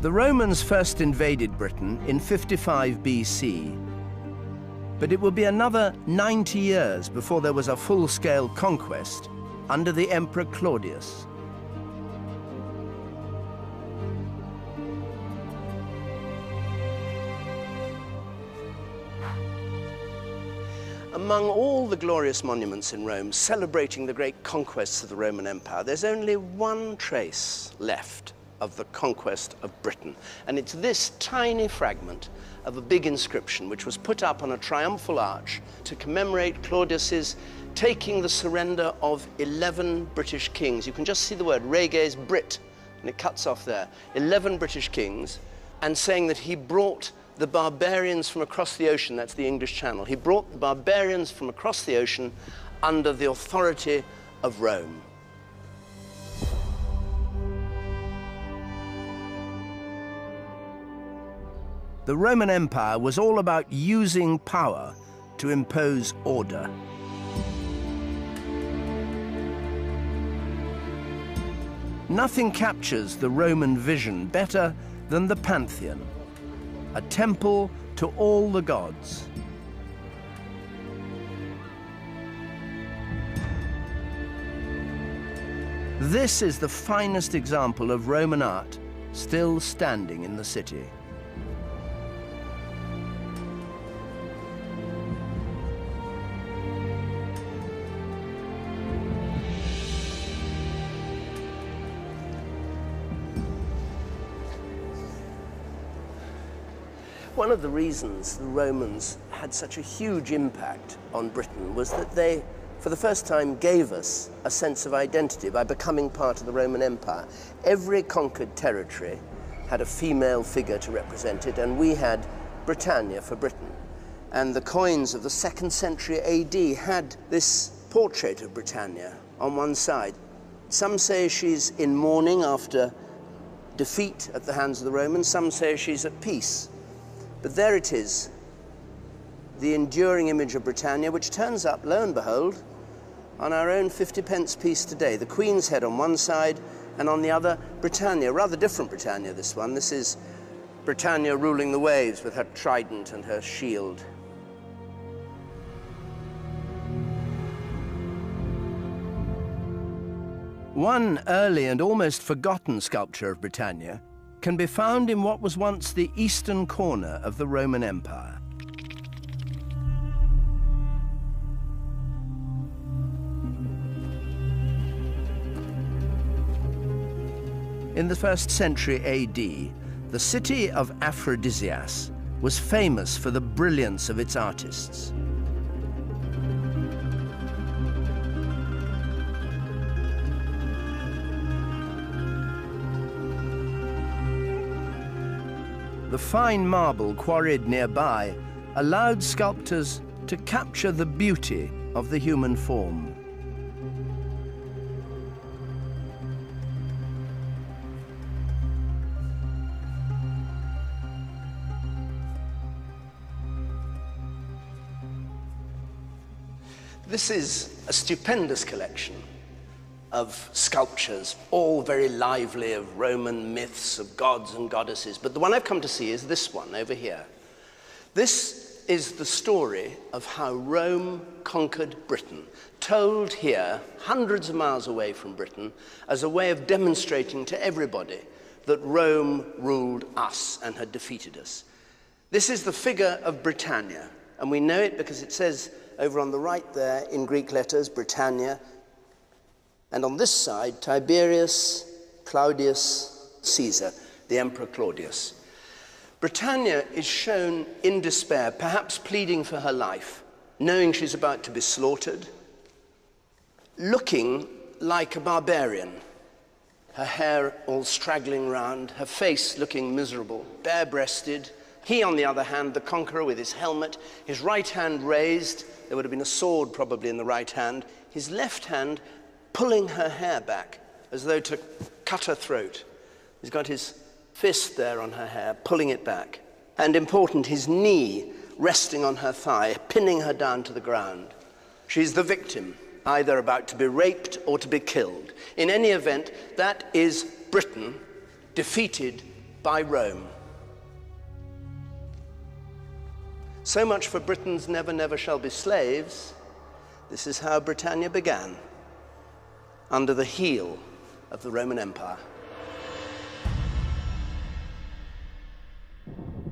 The Romans first invaded Britain in 55 BC, but it would be another 90 years before there was a full-scale conquest under the Emperor Claudius. Among all the glorious monuments in Rome celebrating the great conquests of the Roman Empire, there's only one trace left of the conquest of Britain. And it's this tiny fragment of a big inscription which was put up on a triumphal arch to commemorate Claudius's taking the surrender of 11 British kings. You can just see the word reges Brit, and it cuts off there. 11 British kings, and saying that he brought the barbarians from across the ocean, that's the English Channel. He brought the barbarians from across the ocean under the authority of Rome. The Roman Empire was all about using power to impose order. Nothing captures the Roman vision better than the Pantheon, a temple to all the gods. This is the finest example of Roman art still standing in the city. One of the reasons the Romans had such a huge impact on Britain was that they, for the first time, gave us a sense of identity by becoming part of the Roman Empire. Every conquered territory had a female figure to represent it, and we had Britannia for Britain. And the coins of the 2nd century AD had this portrait of Britannia on one side. Some say she's in mourning after defeat at the hands of the Romans, some say she's at peace. But there it is, the enduring image of Britannia, which turns up, lo and behold, on our own 50p piece today. The Queen's head on one side, and on the other, Britannia. Rather different Britannia, this one. This is Britannia ruling the waves with her trident and her shield. One early and almost forgotten sculpture of Britannia can be found in what was once the eastern corner of the Roman Empire. In the 1st century AD, the city of Aphrodisias was famous for the brilliance of its artists. The fine marble quarried nearby allowed sculptors to capture the beauty of the human form. This is a stupendous collection of sculptures, all very lively, of Roman myths, of gods and goddesses. But the one I've come to see is this one over here. This is the story of how Rome conquered Britain, told here, hundreds of miles away from Britain, as a way of demonstrating to everybody that Rome ruled us and had defeated us. This is the figure of Britannia, and we know it because it says over on the right there in Greek letters, Britannia, and on this side, Tiberius Claudius Caesar, the Emperor Claudius. Britannia is shown in despair, perhaps pleading for her life, knowing she's about to be slaughtered, looking like a barbarian, her hair all straggling round, her face looking miserable, bare-breasted. He, on the other hand, the conqueror with his helmet, his right hand raised, there would have been a sword probably in the right hand, his left hand pulling her hair back as though to cut her throat. He's got his fist there on her hair, pulling it back. And important, his knee resting on her thigh, pinning her down to the ground. She's the victim, either about to be raped or to be killed. In any event, that is Britain defeated by Rome. So much for Britons never, never shall be slaves. This is how Britannia began, under the heel of the Roman Empire.